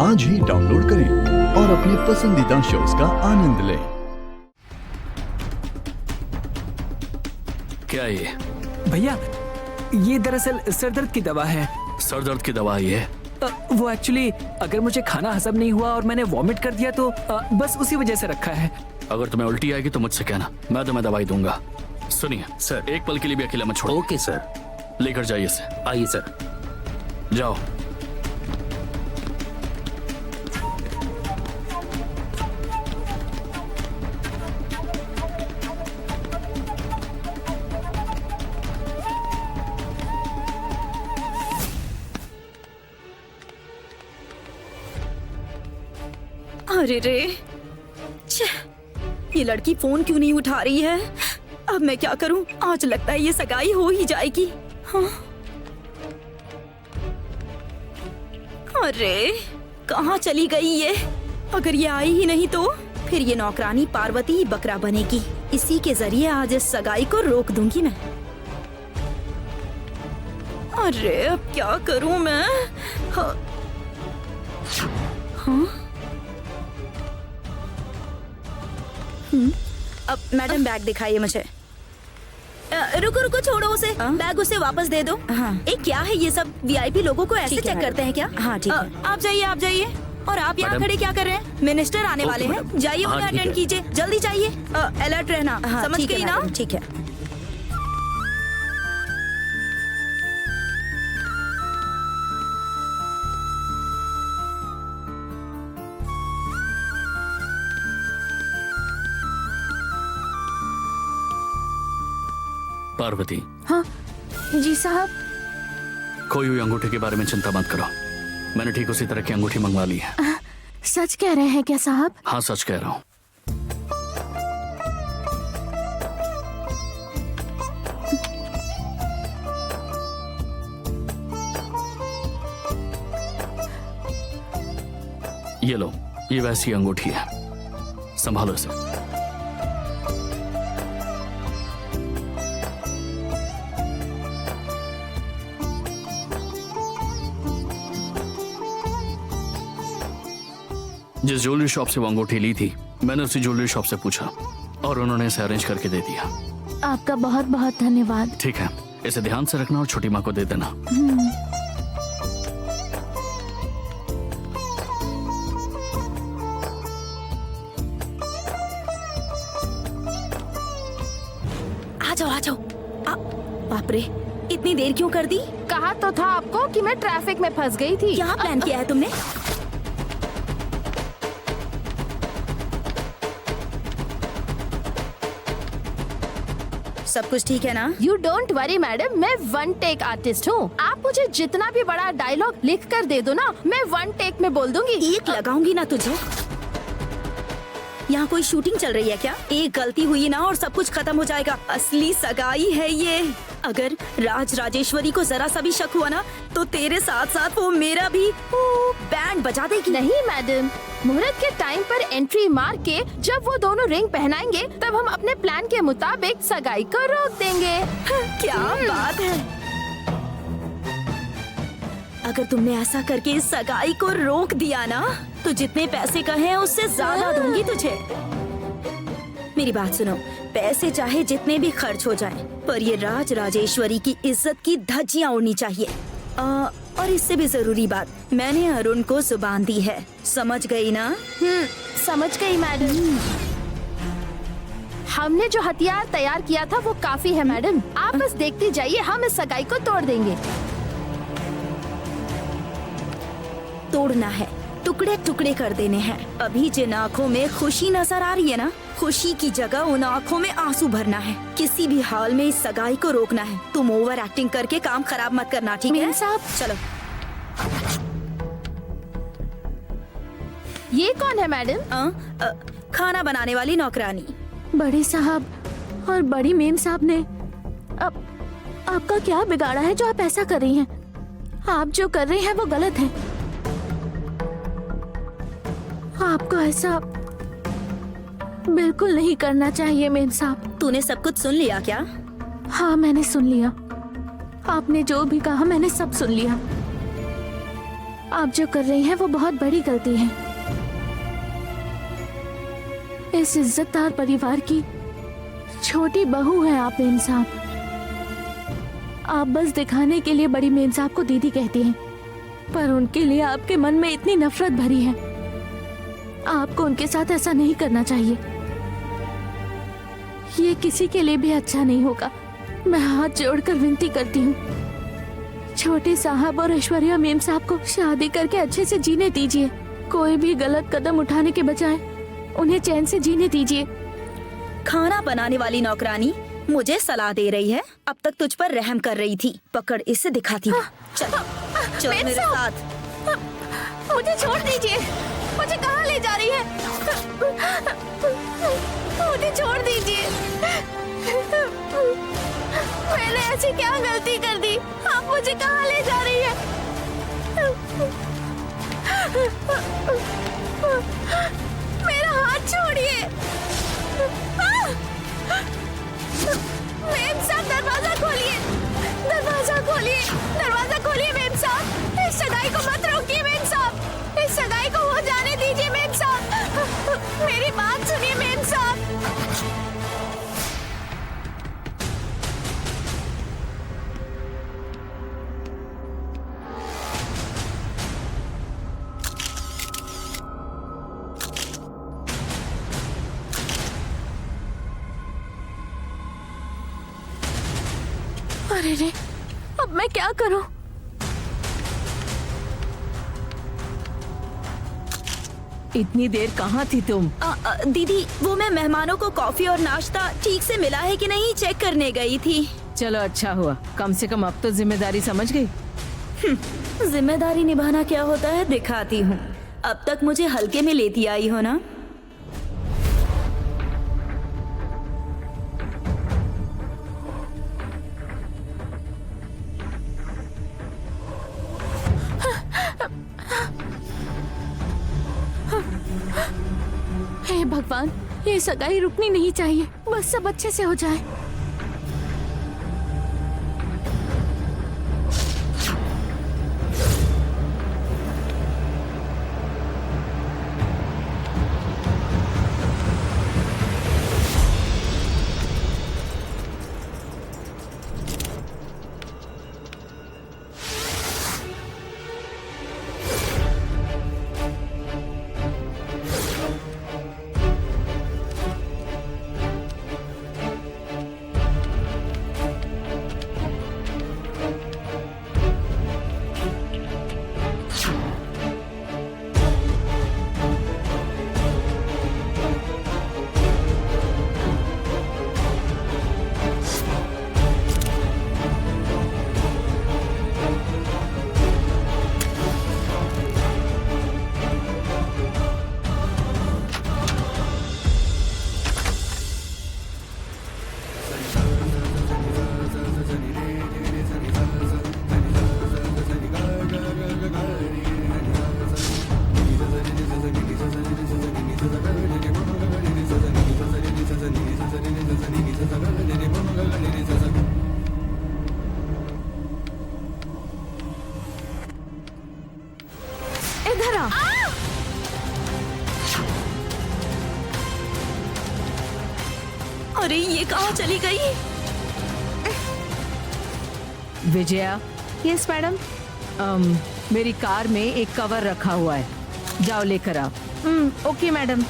आज ही डाउनलोड करें और अपने पसंदीदा शोज का आनंद लें। क्या ये? भैया ये दरअसल सर दर्द की दवा है। सर दर्द की दवा ये? वो एक्चुअली अगर मुझे खाना हजम नहीं हुआ और मैंने वॉमिट कर दिया तो बस उसी वजह से रखा है। अगर तुम्हें उल्टी आएगी तो मुझसे कहना, मैं तुम्हें दवाई दूंगा। सुनिए सर, एक पल के लिए भी अकेला मत छोड़ो। Okay sir. लेकर जाइए इसे। आइए सर। जाओ। अरे रे, ये लड़की फोन क्यों नहीं उठा रही है? अब मैं क्या करूं? आज लगता है ये सगाई हो ही जाएगी। हाँ? अरे कहाँ चली गई ये? अगर ये आई ही नहीं तो फिर ये नौकरानी पार्वती ही बकरा बनेगी। इसी के जरिए आज इस सगाई को रोक दूंगी मैं। अरे अब क्या करूं मैं? हाँ? अब मैडम बैग दिखाइए मुझे। रुको रुको, छोड़ो उसे। बैग उसे वापस दे दो। हाँ। क्या है ये सब? वीआईपी लोगों को ऐसे चेक करते हैं क्या? हाँ ठीक है। आप जाइए, आप जाइए। और आप यहाँ खड़े क्या कर रहे हैं? मिनिस्टर आने वाले हैं, जाइए उन्हें अटेंड कीजिए। जल्दी जाइए, अलर्ट रहना। समझ गई ना? ठीक है। पार्वती। हाँ जी साहब। खोई हुई अंगूठी के बारे में चिंता मत करो, मैंने ठीक उसी तरह की अंगूठी मंगवा ली है। सच कह रहे हैं क्या साहब? हाँ सच कह रहा हूँ। ये लो, ये वैसी अंगूठी है, संभालो इसे। जिस ज्वेलरी शॉप से वो अंगूठी ली थी, मैंने उसी ज्वेलरी शॉप से पूछा और उन्होंने इसे अरेंज करके दे दिया। आपका बहुत बहुत धन्यवाद। ठीक है, इसे ध्यान से रखना और छोटी माँ को दे देना। आ जाओ, आ जाओ। बाप रे, इतनी देर क्यों कर दी? कहा तो था आपको कि मैं ट्रैफिक में फंस गई थी। क्या प्लान किया है तुमने? सब कुछ ठीक है ना? यू डोंट वरी मैडम, मैं वन टेक आर्टिस्ट हूँ। आप मुझे जितना भी बड़ा डायलॉग लिख कर दे दो ना, मैं वन टेक में बोल दूंगी। एक लगाऊंगी ना तुझे। यहाँ कोई शूटिंग चल रही है क्या? एक गलती हुई ना और सब कुछ खत्म हो जाएगा। असली सगाई है ये। अगर राज राजेश्वरी को जरा सा भी शक हुआ ना तो तेरे साथ साथ वो मेरा भी बैंड बजा देगी। नहीं मैडम, मुहूर्त के टाइम पर एंट्री मार के जब वो दोनों रिंग पहनाएंगे तब हम अपने प्लान के मुताबिक सगाई को रोक देंगे। क्या बात है। अगर तुमने ऐसा करके इस सगाई को रोक दिया ना तो जितने पैसे कहे हैं उससे ज्यादा दूंगी तुझे। मेरी बात सुनो, पैसे चाहे जितने भी खर्च हो जाएं, पर ये राज राजेश्वरी की इज्जत की धज्जियां उड़नी चाहिए। और इससे भी जरूरी बात, मैंने अरुण को जुबान दी है। समझ गई ना? समझ गई मैडम। हमने जो हथियार तैयार किया था वो काफी है मैडम। आप बस देखती जाइए, हम इस सगाई को तोड़ देंगे। तोड़ना है, टुकड़े टुकड़े कर देने हैं। अभी जिन आँखों में खुशी नजर आ रही है ना, खुशी की जगह उन आँखों में आंसू भरना है। किसी भी हाल में इस सगाई को रोकना है। तुम ओवर एक्टिंग करके काम खराब मत करना, ठीक है? साहब चलो। ये कौन है मैडम? खाना बनाने वाली नौकरानी। बड़े साहब और बड़ी मेम साहब ने अब आपका क्या बिगाड़ा है जो आप ऐसा कर रही हैं? आप जो कर रही हैं वो गलत है। आपको ऐसा बिल्कुल नहीं करना चाहिए मेम साहब। तूने सब कुछ सुन लिया क्या? हाँ मैंने सुन लिया। आपने जो भी कहा मैंने सब सुन लिया। आप जो कर रही हैं वो बहुत बड़ी गलती है। इस इज्जतदार परिवार की छोटी बहू है आप मेम साहब। आप बस दिखाने के लिए बड़ी मेम साहब को दीदी कहती हैं, पर उनके लिए आपके मन में इतनी नफरत भरी है। आपको उनके साथ ऐसा नहीं करना चाहिए। ये किसी के लिए भी अच्छा नहीं होगा। मैं हाथ जोड़कर विनती करती हूँ, छोटे साहब और ऐश्वर्या मेम साहब को शादी करके अच्छे से जीने दीजिए। कोई भी गलत कदम उठाने के बजाय उन्हें चैन से जीने दीजिए। खाना बनाने वाली नौकरानी मुझे सलाह दे रही है। अब तक तुझ पर रहम कर रही थी। पकड़, इससे दिखाती हूँ। चल चल मेम मेरे साहब। साथ। मुझे छोड़ दीजिए। मुझे कहाँ ले जा रही है? मुझे छोड़ दीजिए। मैंने ऐसी क्या गलती कर दी? आप मुझे कहाँ ले जा रही है? मेरा हाथ छोड़िए। मेम साहब, दरवाजा खोलिए। दरवाजा खोलिए। दरवाजा खोलिए मेम साहब। इस सगाई को मत रोकिए मेम साहब। इस सगाई को हो जाने दीजिए मेम साहब। मेरी बात सुनिए मेम साहब। अरे रे, अब मैं क्या करूं? इतनी देर कहाँ थी तुम? दीदी, वो मैं मेहमानों को कॉफी और नाश्ता ठीक से मिला है कि नहीं चेक करने गई थी। चलो अच्छा हुआ, कम से कम अब तो जिम्मेदारी समझ गई। जिम्मेदारी निभाना क्या होता है दिखाती हूँ। अब तक मुझे हल्के में लेती आई हो ना। हे भगवान, ये सगाई रुकनी नहीं चाहिए। बस सब अच्छे से हो जाए। इधर आ। अरे ये कहाँ चली गई? विजया। Yes madam. मेरी कार में एक कवर रखा हुआ है, जाओ लेकर आओ। Okay madam.